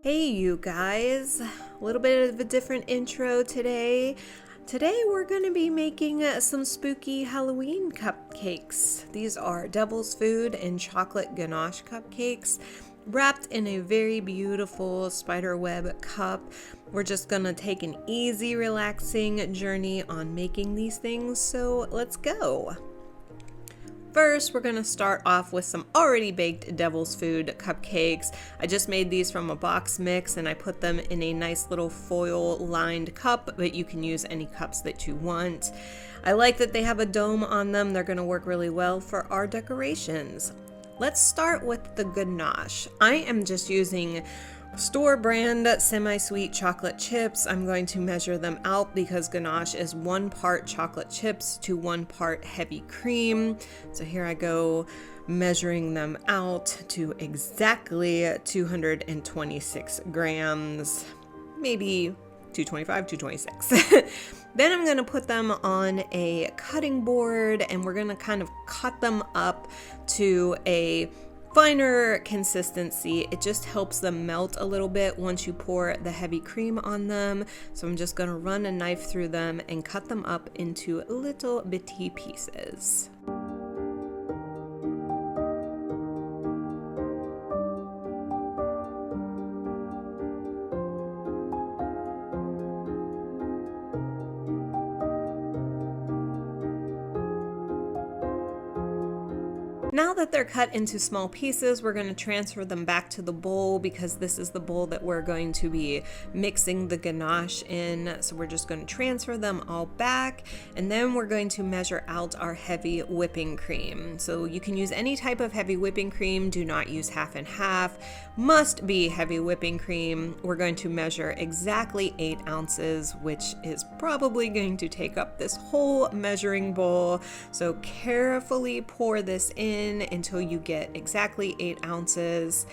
Hey you guys, a little bit of a different intro today. Today we're going to be making some spooky Halloween cupcakes. These are devil's food and chocolate ganache cupcakes wrapped in a very beautiful spiderweb cup. We're just going to take an easy, relaxing journey on making these things, so let's go. First, we're going to start off with some already baked devil's food cupcakes. I just made these from a box mix and I put them in a nice little foil lined cup, but you can use any cups that you want. I like that they have a dome on them. They're going to work really well for our decorations. Let's start with the ganache. I am just using store brand semi-sweet chocolate chips. I'm going to measure them out because ganache is 1 part chocolate chips to 1 part heavy cream. So here I go measuring them out to exactly 226 grams, maybe 225, 226. Then I'm going to put them on a cutting board and we're going to kind of cut them up to a finer consistency. It just helps them melt a little bit once you pour the heavy cream on them. So I'm just going to run a knife through them and cut them up into little bitty pieces. Now that they're cut into small pieces, we're going to transfer them back to the bowl because this is the bowl that we're going to be mixing the ganache in. So we're just going to transfer them all back and then we're going to measure out our heavy whipping cream. So you can use any type of heavy whipping cream. Do not use half and half. Must be heavy whipping cream. We're going to measure exactly 8 ounces, which is probably going to take up this whole measuring bowl. So carefully pour this in until you get exactly 8 ounces.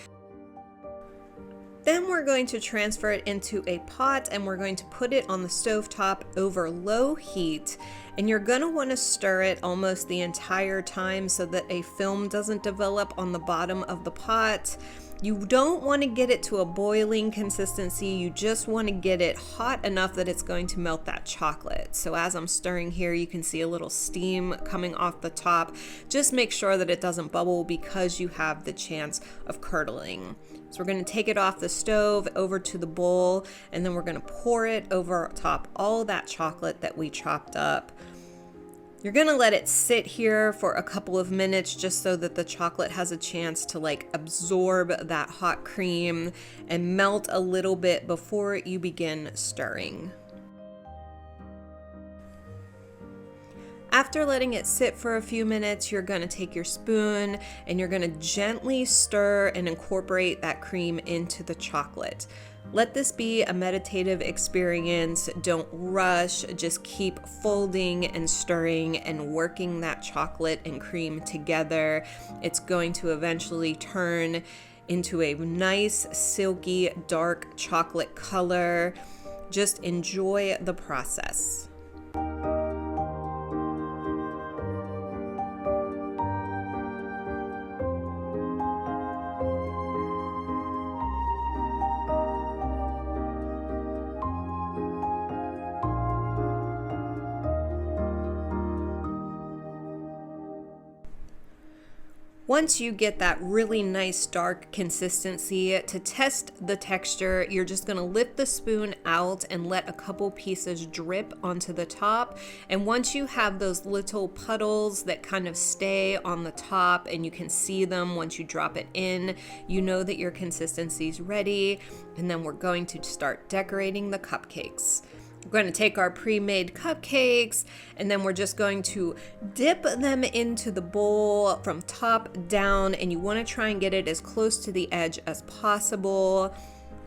Then we're going to transfer it into a pot and we're going to put it on the stovetop over low heat. And you're going to want to stir it almost the entire time so that a film doesn't develop on the bottom of the pot. You don't want to get it to a boiling consistency. You just want to get it hot enough that it's going to melt that chocolate. So as I'm stirring here, you can see a little steam coming off the top. Just make sure that it doesn't bubble because you have the chance of curdling. So we're going to take it off the stove over to the bowl and then we're going to pour it over top all that chocolate that we chopped up. You're going to let it sit here for a couple of minutes just so that the chocolate has a chance to absorb that hot cream and melt a little bit before you begin stirring. After letting it sit for a few minutes, you're going to take your spoon and you're going to gently stir and incorporate that cream into the chocolate. Let this be a meditative experience. Don't rush, just keep folding and stirring and working that chocolate and cream together. It's going to eventually turn into a nice, silky, dark chocolate color. Just enjoy the process. Once you get that really nice dark consistency, to test the texture, you're just going to lift the spoon out and let a couple pieces drip onto the top. And once you have those little puddles that kind of stay on the top and you can see them once you drop it in, you know that your consistency is ready. And then we're going to start decorating the cupcakes. We're going to take our pre-made cupcakes and then we're just going to dip them into the bowl from top down, and you want to try and get it as close to the edge as possible.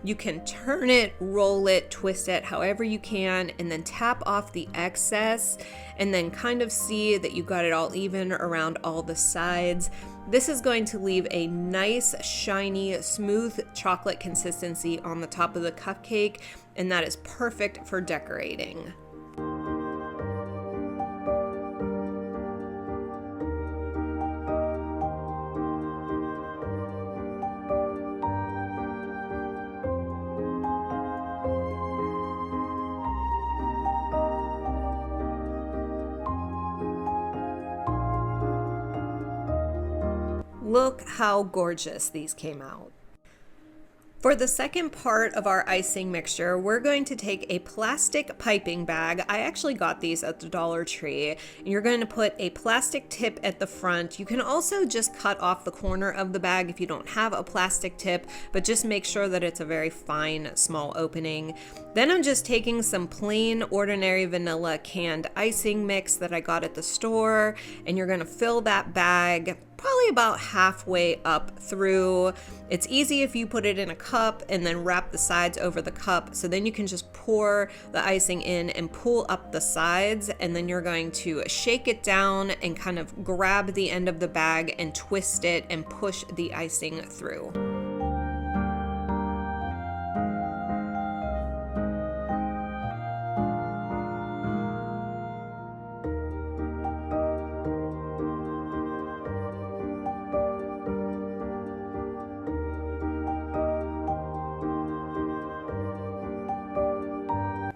You can turn it, roll it, twist it, however you can, and then tap off the excess and then kind of see that you got it all even around all the sides. This is going to leave a nice, shiny, smooth chocolate consistency on the top of the cupcake, and that is perfect for decorating. Look how gorgeous these came out. For the second part of our icing mixture, we're going to take a plastic piping bag. I actually got these at the Dollar Tree. And you're going to put a plastic tip at the front. You can also just cut off the corner of the bag if you don't have a plastic tip, but just make sure that it's a very fine, small opening. Then I'm just taking some plain, ordinary vanilla canned icing mix that I got at the store, and you're going to fill that bag probably about halfway up through. It's easy if you put it in a cup and then wrap the sides over the cup, so then you can just pour the icing in and pull up the sides, and then you're going to shake it down and kind of grab the end of the bag and twist it and push the icing through.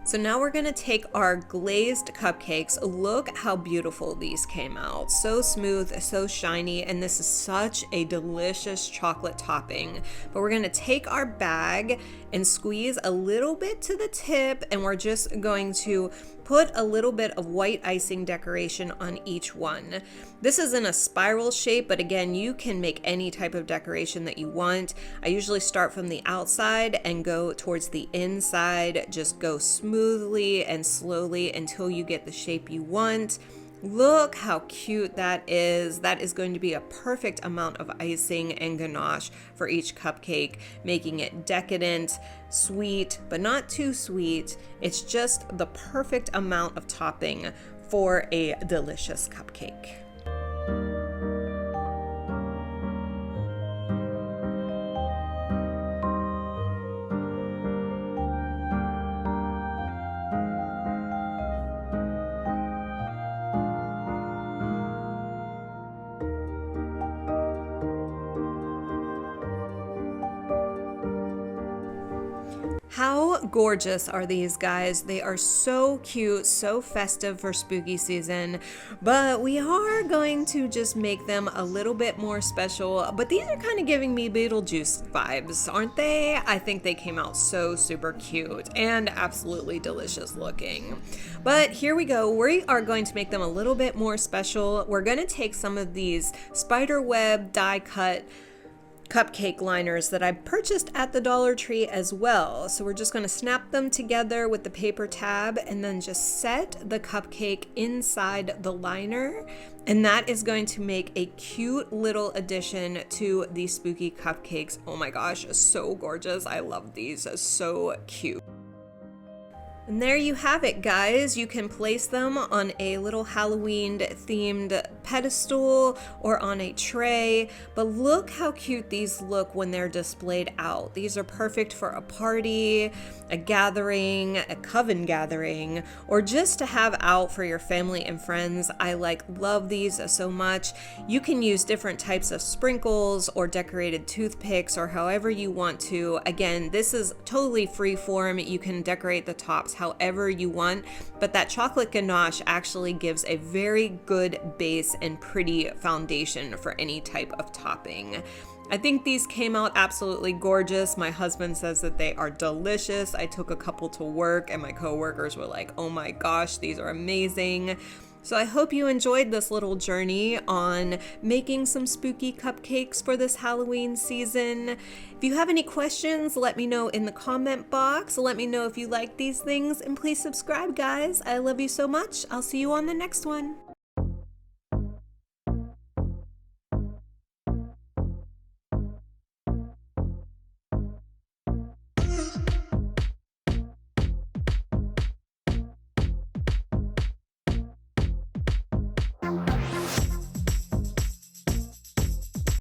So now we're gonna take our glazed cupcakes. Look how beautiful these came out. So smooth, so shiny, and this is such a delicious chocolate topping. But we're gonna take our bag and squeeze a little bit to the tip, and we're just going to put a little bit of white icing decoration on each one. This is in a spiral shape, but again, you can make any type of decoration that you want. I usually start from the outside and go towards the inside. Just go smoothly and slowly until you get the shape you want. Look how cute that is. That is going to be a perfect amount of icing and ganache for each cupcake, making it decadent, sweet, but not too sweet. It's just the perfect amount of topping for a delicious cupcake. How gorgeous are these, guys? They are so cute, so festive for spooky season, but we are going to just make them a little bit more special. But these are kind of giving me Beetlejuice vibes, aren't they? I think they came out so super cute and absolutely delicious looking. But here we go. We are going to make them a little bit more special. We're going to take some of these spiderweb die cut cupcake liners that I purchased at the Dollar Tree as well. So we're just going to snap them together with the paper tab and then just set the cupcake inside the liner. And that is going to make a cute little addition to the spooky cupcakes. Oh my gosh, so gorgeous. I love these. So cute. And there you have it, guys. You can place them on a little Halloween themed pedestal or on a tray, but look how cute these look when they're displayed out. These are perfect for a party, a gathering, a coven gathering, or just to have out for your family and friends. I love these so much. You can use different types of sprinkles or decorated toothpicks or however you want to. Again, this is totally free form. You can decorate the tops however you want, but that chocolate ganache actually gives a very good base and pretty foundation for any type of topping. I think these came out absolutely gorgeous. My husband says that they are delicious. I took a couple to work and my coworkers were like, oh my gosh, these are amazing. So I hope you enjoyed this little journey on making some spooky cupcakes for this Halloween season. If you have any questions, let me know in the comment box. Let me know if you like these things, and please subscribe, guys. I love you so much. I'll see you on the next one.